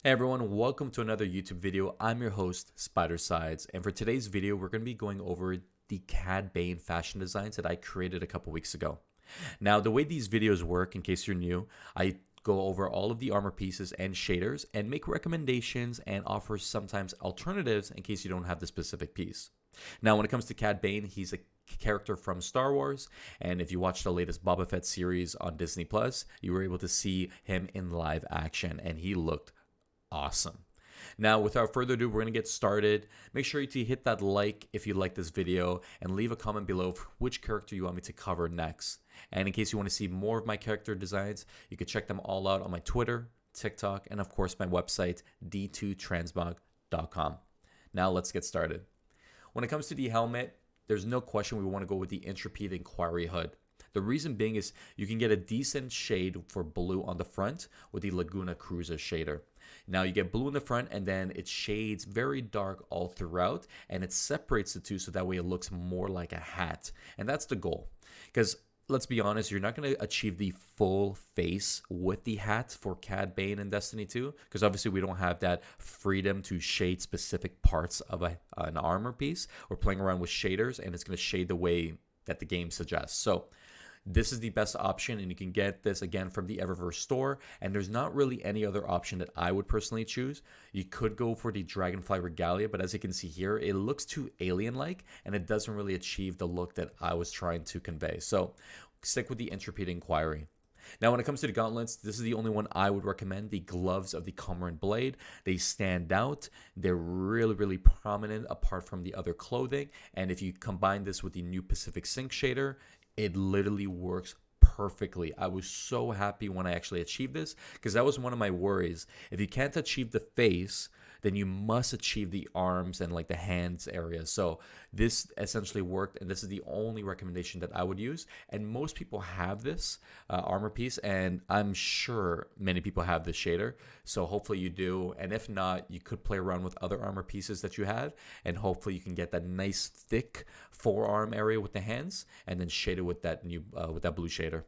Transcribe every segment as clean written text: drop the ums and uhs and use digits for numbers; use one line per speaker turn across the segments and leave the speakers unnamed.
Hey everyone, welcome to another YouTube video. I'm your host, Spidercides, and for today's video, we're going to be going over the Cad Bane fashion designs that I created a couple weeks ago. Now, the way these videos work, in case you're new, I go over all of the armor pieces and shaders and make recommendations and offer sometimes alternatives in case you don't have the specific piece. Now, when it comes to Cad Bane, he's a character from Star Wars, and if you watch the latest Boba Fett series on Disney Plus, you were able to see him in live action, and he looked awesome. Now, without further ado, we're going to get started. Make sure to hit that like if you like this video and leave a comment below for which character you want me to cover next. And in case you want to see more of my character designs, you can check them all out on my Twitter, TikTok, and of course my website, d2transmog.com. Now let's get started. When it comes to the helmet, there's no question we want to go with the Intrepid Inquiry hood. The reason being is you can get a decent shade for blue on the front with the Laguna Cruiser shader. Now you get blue in the front and then it shades very dark all throughout and it separates the two so that way it looks more like a hat. And that's the goal. Because let's be honest, you're not going to achieve the full face with the hat for Cad Bane in Destiny 2 because obviously we don't have that freedom to shade specific parts of an armor piece. We're playing around with shaders and it's going to shade the way that the game suggests. So this is the best option, and you can get this again from the Eververse store, and there's not really any other option that I would personally choose. You could go for the Dragonfly Regalia, but as you can see here, it looks too alien-like, and it doesn't really achieve the look that I was trying to convey. So stick with the Intrepid Inquiry. Now, when it comes to the gauntlets, this is the only one I would recommend. The gloves of the Cormorant Blade, they stand out. They're really, really prominent apart from the other clothing. And if you combine this with the new Pacific Sync shader, it literally works perfectly. I was so happy when I actually achieved this because that was one of my worries. If you can't achieve the face, then you must achieve the arms and like the hands area. So this essentially worked, and this is the only recommendation that I would use. And most people have this armor piece, and I'm sure many people have this shader. So hopefully you do, and if not, you could play around with other armor pieces that you have, and hopefully you can get that nice thick forearm area with the hands, and then shade it with that new with that blue shader.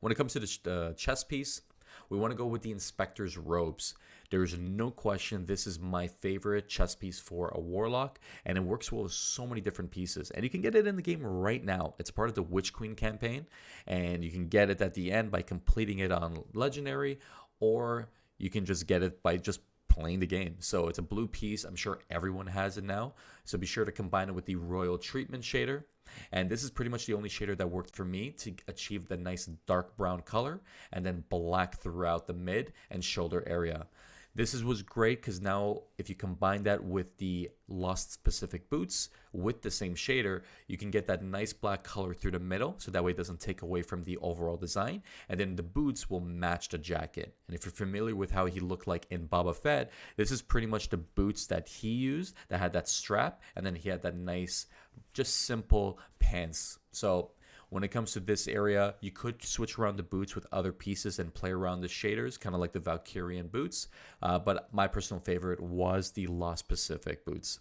When it comes to the chest piece, we want to go with the Inspector's robes. There's no question this is my favorite chest piece for a Warlock, and it works well with so many different pieces. And you can get it in the game right now. It's part of the Witch Queen campaign, and you can get it at the end by completing it on Legendary, or you can just get it by just playing the game. So it's a blue piece. I'm sure everyone has it now. So be sure to combine it with the Royal Treatment shader. And this is pretty much the only shader that worked for me to achieve the nice dark brown color and then black throughout the mid and shoulder area. Was great because now if you combine that with the Lost Pacific boots with the same shader, you can get that nice black color through the middle, so that way it doesn't take away from the overall design. And then the boots will match the jacket. And if you're familiar with how he looked like in Boba Fett, this is pretty much the boots that he used that had that strap, and then he had that nice, just simple pants. So when it comes to this area, you could switch around the boots with other pieces and play around the shaders, kind of like the Valkyrian boots. But my personal favorite was the Lost Pacific boots.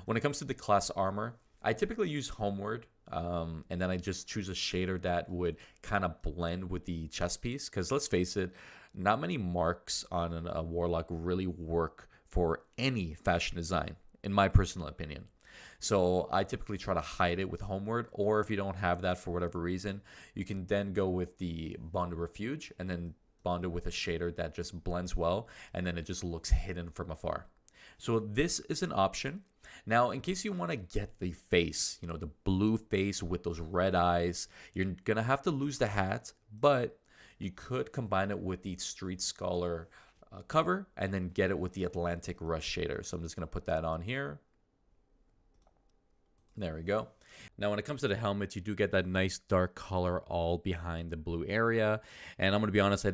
When it comes to the class armor, I typically use Homeward, and then I just choose a shader that would kind of blend with the chest piece. Because let's face it, not many marks on a Warlock really work for any fashion design, in my personal opinion. So I typically try to hide it with Homeward, or if you don't have that for whatever reason, you can then go with the Bond of Refuge and then bond it with a shader that just blends well, and then it just looks hidden from afar. So this is an option. Now, in case you want to get the face, the blue face with those red eyes, you're going to have to lose the hat, but you could combine it with the Street Scholar cover and then get it with the Atlantic Rush shader. So I'm just going to put that on here. There we go. Now, when it comes to the helmet, you do get that nice dark color all behind the blue area. And I'm going to be honest,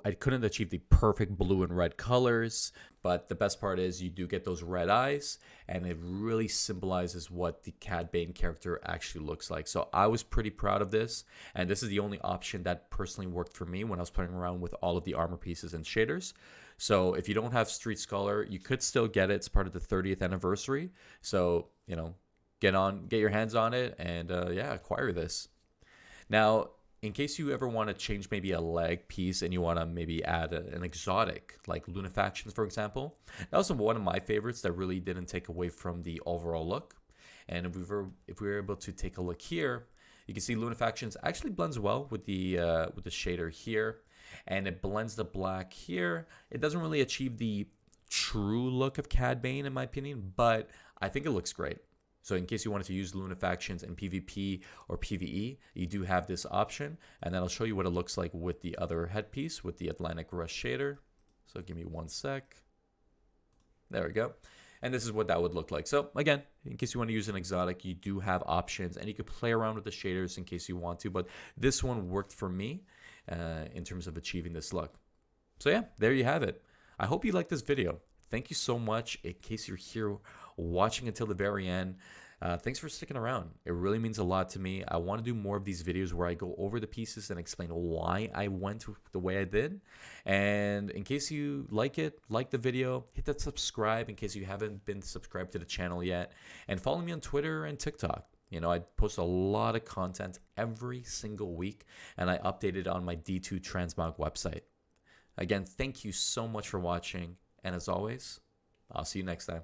I couldn't achieve the perfect blue and red colors. But the best part is you do get those red eyes. And it really symbolizes what the Cad Bane character actually looks like. So I was pretty proud of this. And this is the only option that personally worked for me when I was playing around with all of the armor pieces and shaders. So if you don't have Street Scholar, you could still get it. It's part of the 30th anniversary. So, get your hands on it and acquire this. Now, in case you ever want to change maybe a leg piece and you want to maybe add an exotic like Lunafactions, for example, that was one of my favorites that really didn't take away from the overall look. And if we were able to take a look here, you can see Lunafactions actually blends well with the shader here, and it blends the black here. It doesn't really achieve the true look of Cad Bane in my opinion, but I think it looks great. So in case you wanted to use Lunafactions in PvP or PvE, you do have this option, and then I'll show you what it looks like with the other headpiece with the Atlantic Rush shader. So give me 1 sec. There we go. And this is what that would look like. So again, in case you want to use an exotic, you do have options, and you could play around with the shaders in case you want to, but this one worked for me in terms of achieving this look. So yeah, there you have it. I hope you liked this video. Thank you so much. In case you're here watching until the very end, thanks for sticking around. It really means a lot to me. I want to do more of these videos where I go over the pieces and explain why I went the way I did. And in case you like it, like the video, hit that subscribe in case you haven't been subscribed to the channel yet. And follow me on Twitter and TikTok. You know, I post a lot of content every single week, and I update it on my D2 Transmog website. Again, thank you so much for watching. And as always, I'll see you next time.